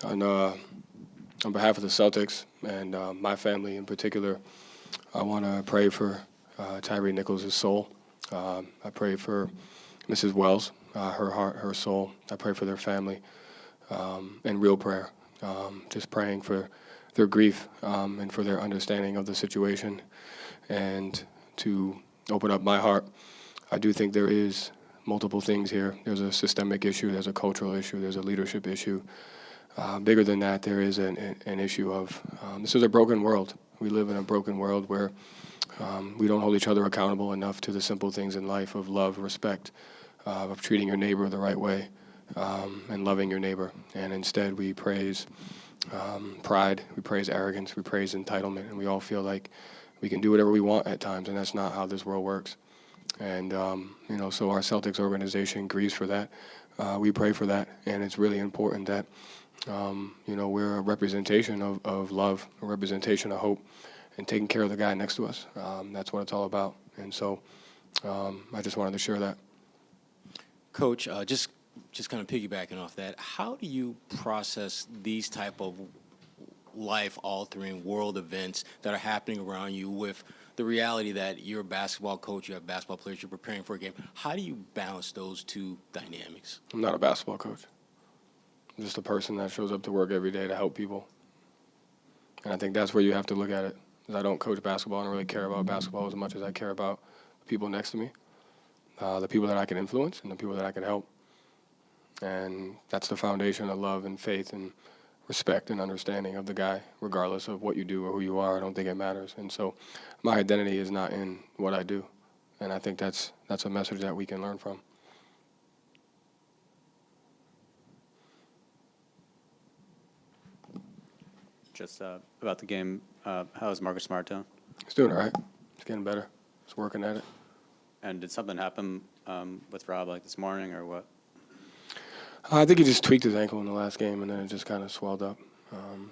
On, on behalf of the Celtics and my family in particular, I want to pray for Tyre Nichols' soul. I pray for Mrs. Wells, her heart, her soul. I pray for their family in real prayer, just praying for their grief and for their understanding of the situation. And to open up my heart, I do think there is multiple things here. There's a systemic issue, there's a cultural issue, there's a leadership issue. Bigger than that, there is an issue of this is a broken world. We live in a broken world where we don't hold each other accountable enough to the simple things in life of love, respect, of treating your neighbor the right way, and loving your neighbor. And instead we praise pride, we praise arrogance, we praise entitlement, and we all feel like we can do whatever we want at times, and that's not how this world works. And, so our Celtics organization grieves for that. We pray for that, and it's really important that, we're a representation of love, a representation of hope, and taking care of the guy next to us. That's what it's all about. And so I just wanted to share that. Coach, just kind of piggybacking off that, how do you process these type of life-altering world events that are happening around you with the reality that you're a basketball coach, you have basketball players, you're preparing for a game? How do you balance those two dynamics? I'm not a basketball coach. I'm just a person that shows up to work every day to help people. And I think that's where you have to look at it. I don't coach basketball. I don't really care about basketball as much as I care about the people next to me, the people that I can influence and the people that I can help. And that's the foundation of love and faith and respect and understanding of the guy, regardless of what you do or who you are. I don't think it matters. And so my identity is not in what I do. And I think that's a message that we can learn from. Just about the game, how is Marcus Smart doing? He's doing all right. He's getting better. He's working at it. And did something happen with Rob like this morning or what? I think he just tweaked his ankle in the last game, and then it just kind of swelled up.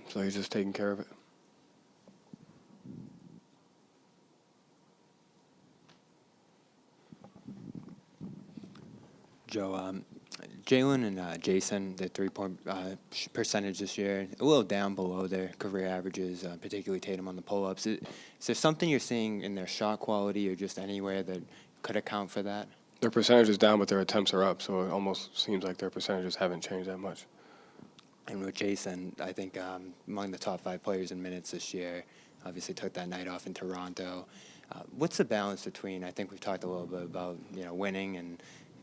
So he's just taking care of it. Joe, Jalen and Jason, the three-point percentage this year, a little down below their career averages, particularly Tatum on the pull-ups. Is there something you're seeing in their shot quality or just anywhere that could account for that? Their percentage is down, but their attempts are up, so it almost seems like their percentages haven't changed that much. And with Jason, I think among the top 5 players in minutes this year, obviously took that night off in Toronto. What's the balance between, I think we've talked a little bit about, winning and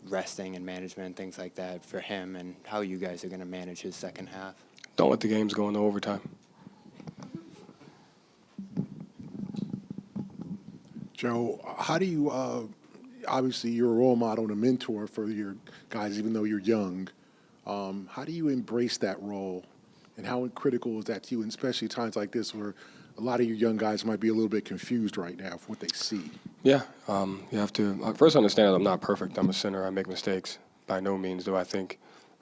resting and management and things like that for him, and how you guys are going to manage his second half? Don't let the games go into overtime. Joe, how do you, obviously you're a role model and a mentor for your guys, even though you're young. How do you embrace that role, and how critical is that to you, and especially times like this where a lot of your young guys might be a little bit confused right now for what they see? Yeah, you have to first understand that I'm not perfect. I'm a sinner. I make mistakes. By no means do I think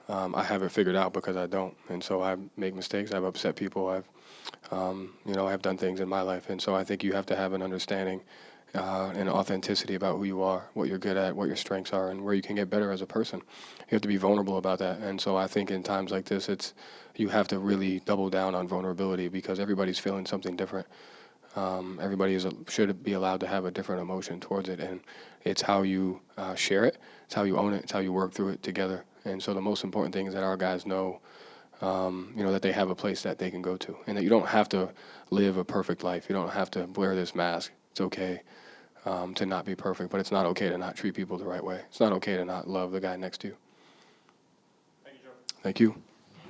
I have it figured out, because I don't. And so I make mistakes. I've upset people. I've done things in my life. And so I think you have to have an understanding and authenticity about who you are, what you're good at, what your strengths are, and where you can get better as a person. You have to be vulnerable about that. And so I think in times like this, you have to really double down on vulnerability, because everybody's feeling something different. Everybody should be allowed to have a different emotion towards it, and it's how you share it, it's how you own it, it's how you work through it together. And so the most important thing is that our guys know, that they have a place that they can go to, and that you don't have to live a perfect life. You don't have to wear this mask. It's okay to not be perfect, but it's not okay to not treat people the right way. It's not okay to not love the guy next to you. Thank you, Joe. Thank you.